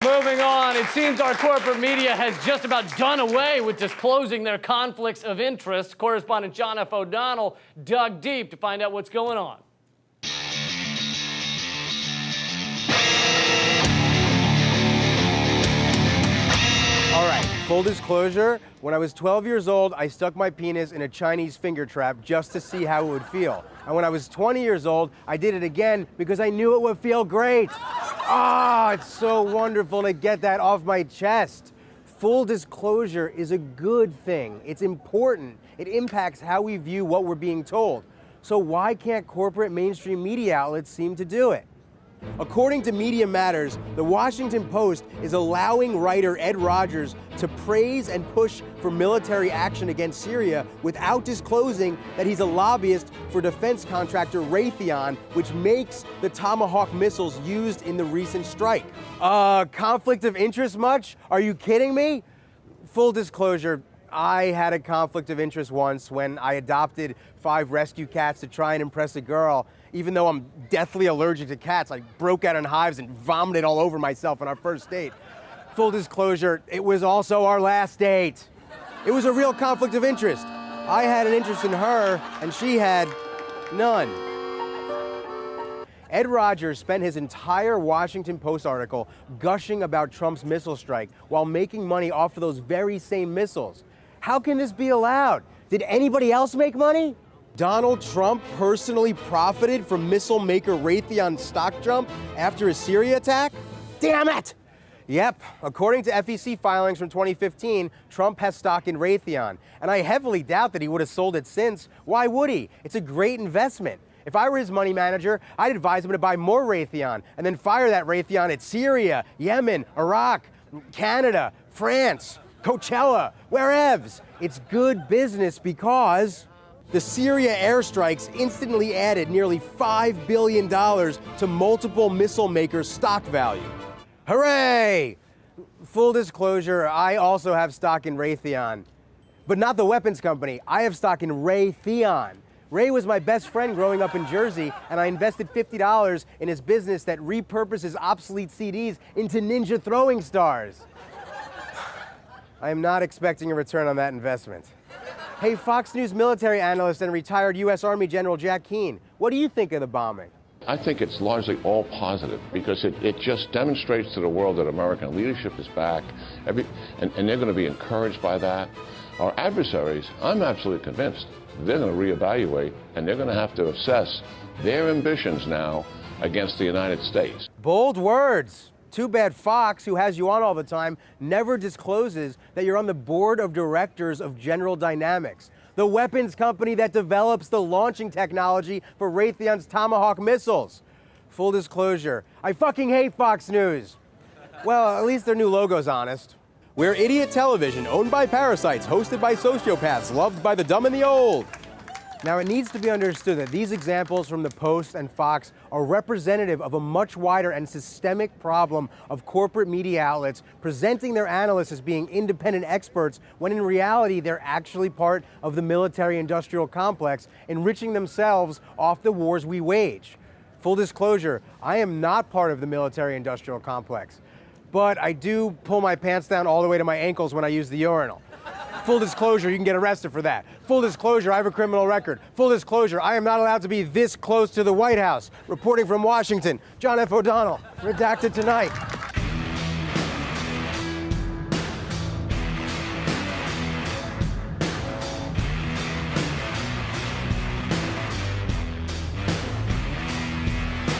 Moving on, it seems our corporate media has just about done away with disclosing their conflicts of interest. Correspondent John F. O'Donnell dug deep to find out what's going on. All right, full disclosure, when I was 12 years old, I stuck my penis in a Chinese finger trap just to see how it would feel. And when I was 20 years old, I did it again because I knew it would feel great. Ah, it's so wonderful to get that off my chest. Full disclosure is a good thing. It's important. It impacts how we view what we're being told. So why can't corporate mainstream media outlets seem to do it? According to Media Matters, the Washington Post is allowing writer Ed Rogers to praise and push for military action against Syria without disclosing that he's a lobbyist for defense contractor Raytheon, which makes the Tomahawk missiles used in the recent strike. Conflict of interest much? Are you kidding me? Full disclosure, I had a conflict of interest once when I adopted 5 rescue cats to try and impress a girl. Even though I'm deathly allergic to cats, I broke out in hives and vomited all over myself on our first date. Full disclosure, it was also our last date. It was a real conflict of interest. I had an interest in her, and she had none. Ed Rogers spent his entire Washington Post article gushing about Trump's missile strike while making money off of those very same missiles. How can this be allowed? Did anybody else make money? Donald Trump personally profited from missile maker Raytheon's stock jump after a Syria attack? Damn it! Yep, according to FEC filings from 2015, Trump has stock in Raytheon, and I heavily doubt that he would have sold it since. Why would he? It's a great investment. If I were his money manager, I'd advise him to buy more Raytheon and then fire that Raytheon at Syria, Yemen, Iraq, Canada, France, Coachella, wherevs. It's good business because the Syria airstrikes instantly added nearly $5 billion to multiple missile makers' stock value. Hooray! Full disclosure, I also have stock in Raytheon, but not the weapons company. I have stock in Raytheon. Ray was my best friend growing up in Jersey, and I invested $50 in his business that repurposes obsolete CDs into ninja throwing stars. I am not expecting a return on that investment. Hey, Fox News military analyst and retired U.S. Army General Jack Keane, what do you think of the bombing? I think it's largely all positive because it just demonstrates to the world that American leadership is back, and they're going to be encouraged by that. Our adversaries, I'm absolutely convinced, they're going to reevaluate and they're going to have to assess their ambitions now against the United States. Bold words. Too bad Fox, who has you on all the time, never discloses that you're on the board of directors of General Dynamics, the weapons company that develops the launching technology for Raytheon's Tomahawk missiles. Full disclosure, I fucking hate Fox News. Well, at least their new logo's honest. We're idiot television, owned by parasites, hosted by sociopaths, loved by the dumb and the old. Now, it needs to be understood that these examples from the Post and Fox are representative of a much wider and systemic problem of corporate media outlets presenting their analysts as being independent experts when in reality they're actually part of the military-industrial complex, enriching themselves off the wars we wage. Full disclosure, I am not part of the military-industrial complex, but I do pull my pants down all the way to my ankles when I use the urinal. Full disclosure, you can get arrested for that. Full disclosure, I have a criminal record. Full disclosure, I am not allowed to be this close to the White House. Reporting from Washington, John F. O'Donnell, Redacted Tonight.